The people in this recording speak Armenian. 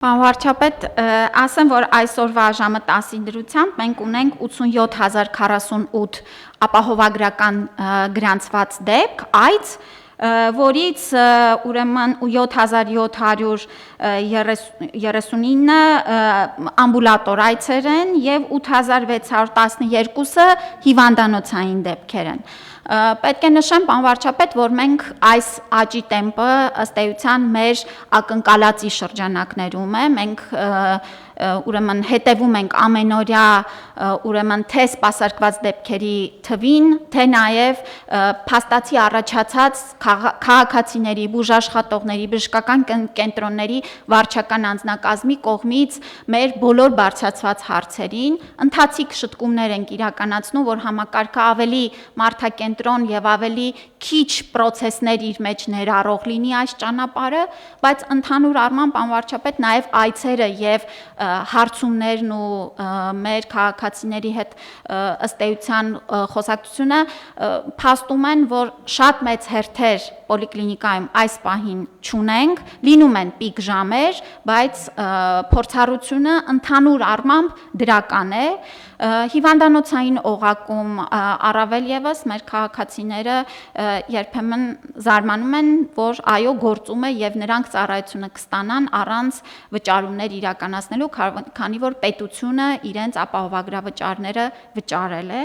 Պարոն վարչապետ, ասեմ, որ այսօրվա ժամը 10-ի դրությամբ մենք ունենք 87,048 ապահովագրական գրանցված դեպք, այց, որից ուրեմն 7739 ամբուլատոր այցեր են և 8612-ը հիվանդանոցային դեպքեր են։ Պետք է նշեմ, պարոն վարչապետ, որ մենք այս աճի տեմպը ըստ էության մեր ակնկալածի շրջանակներում է, մենք ուրեմն հետևում ենք ամենօրյա ուրեմն թե սպասարկված դեպքերի թվին, թե նաև փաստացի առաջացած քաղաքացիների, բուժաշխատողների, բժշկական կենտրոնների վարչական անձնակազմի կողմից մեր բոլոր բարձրացված հարցերին, ընթացիկ շտկումներ ենք իրականացնում, որ համակարգը ավելի մարդակենտրոն և ավելի քիչ պրոցեսներ իր մեջ ներառող լինի այս ճանապարհը, բայց ընդհանուր առմամբ, պարոն վարչապետ, նաև այցերը և հարցումներն ու մեր քաղաքացիների հետ ըստ էության խոսակցությունը փաստում են, որ շատ մեծ հերթեր պոլիկլինիկայում այս պահին չունենք, լինում են պիկ ժամեր, բայց փորձառությունը ընդհանուր առմամբ դրական է, հիվանդանոցային օղակում առավել ևս մեր քաղաքացիները երբեմն զարմանում են, որ այո գործում է և նրանք ծառայությունը կստանան առանց վճարումներ իրականացնելու, քանի որ պետությունը իրենց ապահովագրավճարները վճարել է,